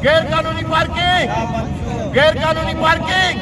गैर कानूनी पार्किंग, गैर कानूनी पार्किंग।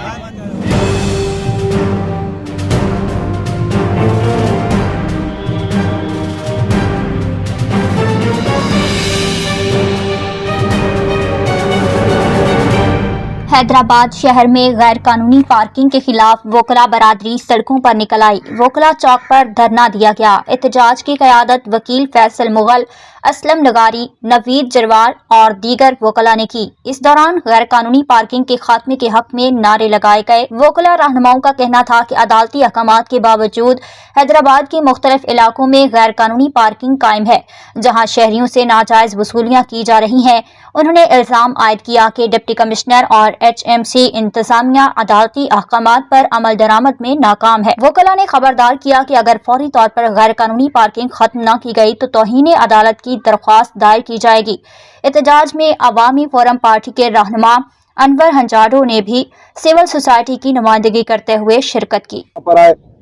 हैदराबाद शहर में गैर कानूनी पार्किंग के खिलाफ वोकला बरादरी सड़कों पर निकल आई। वोकला चौक पर धरना दिया गया। एहतजाज की क़यादत वकील फैसल मुगल, असलम नगारी, नवीद जरवार और दीगर वोकला ने की। इस दौरान गैर कानूनी पार्किंग के खात्मे के हक में नारे लगाए गए। वोकला रहनुमाओं का कहना था कि अदालती अहकामात के बावजूद हैदराबाद के मुख्तलिफ इलाकों में गैर कानूनी पार्किंग कायम है, जहाँ शहरियों से नाजायज वसूलियाँ की जा रही हैं। उन्होंने इल्ज़ाम आयद किया कि डिप्टी कमिश्नर और HMC इंतजामिया अदालती अहकामात पर अमल दरामद में नाकाम है। वोकला ने खबरदार किया कि अगर फौरी तौर पर गैर कानूनी पार्किंग खत्म न की गई तो तौहीन अदालत की दरख्वास्त दायर की जाएगी। एहतजाज में अवामी फोरम पार्टी के रहनुमा अनवर हंजाडो ने भी सिविल सोसाइटी की नुमाइंदगी करते हुए शिरकत की।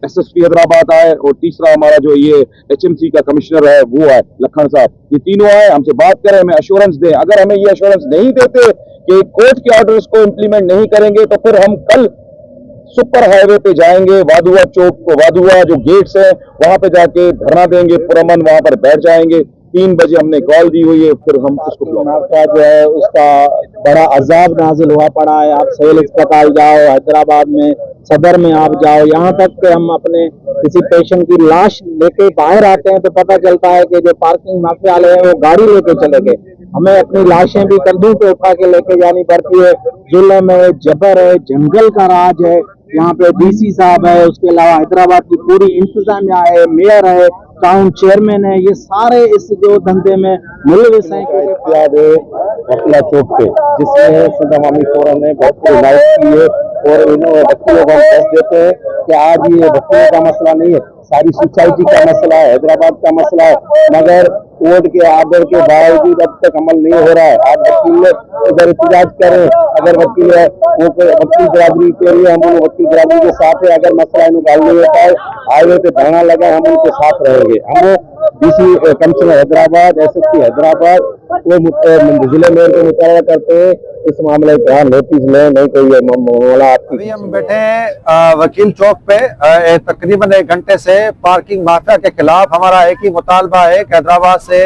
SSP हैदराबाद आए और तीसरा हमारा जो ये HMC का कमिश्नर है वो है लखन साहब, ये तीनों आए हमसे बात करें, हमें एश्योरेंस दें। अगर हमें ये एश्योरेंस नहीं देते कि कोर्ट के ऑर्डर्स को इम्प्लीमेंट नहीं करेंगे तो फिर हम कल सुपर हाईवे पे जाएंगे, वादुआ चौक को, वादुआ जो गेट्स है वहां पे जाके धरना देंगे, पुरअमन वहां पर बैठ जाएंगे। 3 बजे हमने कॉल दी हुई है, फिर हम उसको का जो है उसका बड़ा अजाब नाजिल हुआ पड़ा है। आप सिविल अस्पताल जाओ, हैदराबाद में सदर में आप जाओ, यहाँ तक कि हम अपने किसी पेशेंट की लाश लेके बाहर आते हैं तो पता चलता है कि जो पार्किंग माफिया वाले हैं वो गाड़ी लेके चले गए। हमें अपनी लाशें भी कंधों पे उठा के लेके जानी पड़ती है। जुल्म है, जबर है, जंगल का राज है। यहाँ पे DC साहब है, उसके अलावा हैदराबाद की पूरी इंतजामिया है, मेयर है, टाउन चेयरमैन है, ये सारे इस जो धंधे में मुलविस हैं। वकला चौक पे जिसमें सिंध अवामी फोरम ने बहुत बड़ी लाइट की है और इन्होंने वकीलों को हम देते हैं कि आज ये वकीलों का मसला नहीं है, सारी सोसाइटी का मसला है, हैदराबाद का मसला है। मगर कोर्ट के आर्डर के बावजूद अब तक अमल नहीं हो रहा है। आज वकील इधर एहतजाज करें, अगर वकील है वो वकील बरादरी के लिए हम वकील बरादरी के साथ है। अगर मसला इन्हें हल नहीं होता है, हाईवे पे धरना लगा, हम उनके साथ रहेंगे। हम DC commissioner Hyderabad, SSP Hyderabad वो जिले मेयर को मुताया करते हैं इस मामले का नोटिस लें, नहीं तो ये मामला आपकी। अभी हम बैठे हैं वकील चौक पे तकरीबन 1 घंटे से पार्किंग माफिया के खिलाफ। हमारा एक ही मुतालबा है कि हैदराबाद से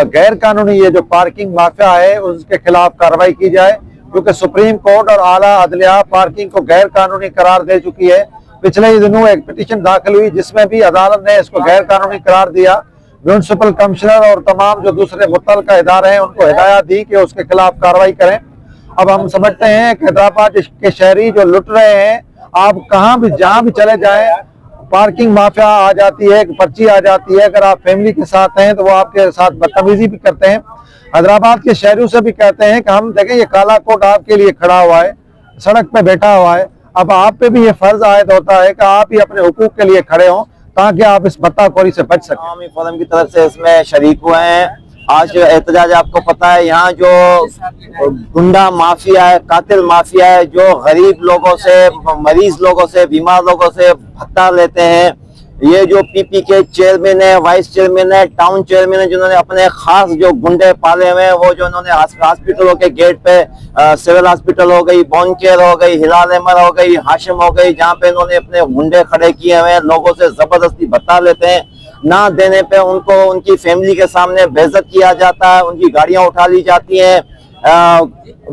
गैर कानूनी ये जो पार्किंग माफिया है उसके खिलाफ कार्रवाई की जाए, क्योंकि सुप्रीम कोर्ट और आला अदलिया पार्किंग को गैर कानूनी करार दे चुकी है। पिछले ही दिनों एक पिटीशन दाखिल हुई जिसमें भी अदालत ने इसको गैर कानूनी करार दिया। म्यूनिसिपल कमिश्नर और तमाम जो दूसरे मुतल्लिका इदारे हैं उनको हिदायत दी कि उसके खिलाफ कार्रवाई करें। अब हम समझते हैं कि हैदराबाद के शहरी जो लुट रहे हैं, आप कहाँ भी जहाँ भी चले जाएं पार्किंग माफिया आ जाती है, पर्ची आ जाती है। अगर आप फैमिली के साथ हैं तो वो आपके साथ बदतमीजी भी करते हैं। हैदराबाद के शहरियों से भी कहते हैं कि हम देखें ये काला कोट आपके लिए खड़ा हुआ है, सड़क पे बैठा हुआ है। अब आप पे भी ये फर्ज आयद होता है कि आप ही अपने हुकूक के लिए खड़े हों ताकि आप इस बत्ताखोरी से बच सकें। अवामी फोरम की तरफ से इसमें शरीक हुए हैं। आज एहतजाज आपको पता है, यहाँ जो गुंडा माफिया है, कातिल माफिया है, जो गरीब लोगों से, मरीज लोगों से, बीमार लोगों से भत्ता लेते हैं, ये जो PP के चेयरमैन है, वाइस चेयरमैन है, टाउन चेयरमैन है, जिन्होंने अपने खास जो गुंडे पाले हुए हैं, वो जो उन्होंने हॉस्पिटलों के गेट पे सिविल हॉस्पिटल हो गई, बॉन केयर हो गई, हिलाल अहमद हो गई, हाशिम हो गई, जहाँ पे इन्होंने अपने गुंडे खड़े किए हुए हैं, लोगों से जबरदस्ती भत्ता लेते हैं। ना देने पे उनको उनकी फैमिली के सामने बेइज्जत किया जाता है, उनकी गाड़ियां उठा ली जाती हैं।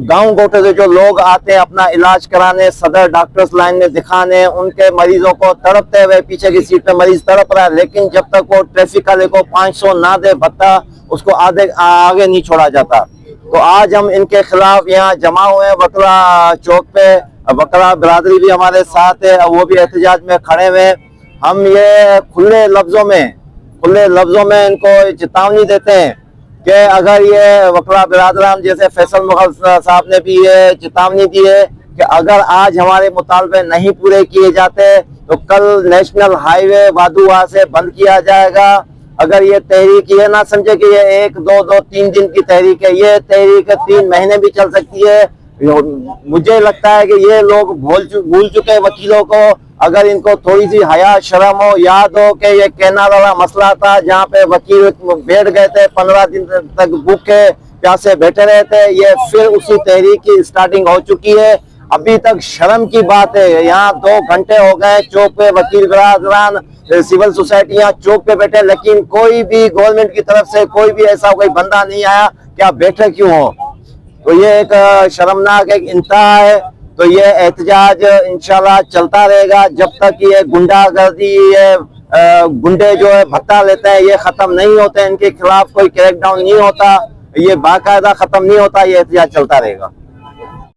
गांव गोटे से जो लोग आते हैं अपना इलाज कराने, सदर डॉक्टर्स लाइन में दिखाने, उनके मरीजों को तड़पते हुए पीछे की सीट पे मरीज तड़प रहा है, लेकिन जब तक वो ट्रैफिक वाले को 500 ना दे भत्ता, उसको आगे नहीं छोड़ा जाता। तो आज हम इनके खिलाफ यहाँ जमा हुए हैं वकला चौक पे। वकला बिरादरी भी हमारे साथ है, वो भी एहतजाज में खड़े हुए हैं। हम ये खुले लफ्जों में इनको चेतावनी देते हैं कि अगर ये वकला बिरादरान जैसे फैसल मुगल साहब ने भी ये चेतावनी दी है कि अगर आज हमारे मुतालबे नहीं पूरे किए जाते तो कल नेशनल हाईवे वादुआ से बंद किया जाएगा। अगर ये तहरीक ये ना समझे कि ये 1, 2, 3 दिन की तहरीक है, ये तहरीक 3 महीने भी चल सकती है। मुझे लगता है कि ये लोग भूल चुके वकीलों को। अगर इनको थोड़ी सी हया शर्म हो, याद हो कि ये केनाल वाला मसला था जहाँ पे वकील बैठ गए थे 15 दिन तक भूखे प्यासे बैठे रहे थे, ये फिर उसी तहरीक की स्टार्टिंग हो चुकी है। अभी तक शर्म की बात है, यहाँ 2 घंटे हो गए चौक पे वकील बरादरान सिविल सोसाइटियां चौक पे बैठे, लेकिन कोई भी गवर्नमेंट की तरफ से कोई भी ऐसा कोई बंदा नहीं आया कि आप बैठे क्यों हो। तो ये एक शर्मनाक एक इंतहा है। तो ये एहतजाज इंशाल्लाह चलता रहेगा जब तक ये गुंडागर्दी, ये गुंडे जो है भत्ता लेते हैं, ये खत्म नहीं होते, इनके खिलाफ कोई क्रैकडाउन नहीं होता, ये बाकायदा खत्म नहीं होता, ये एहतजाज चलता रहेगा।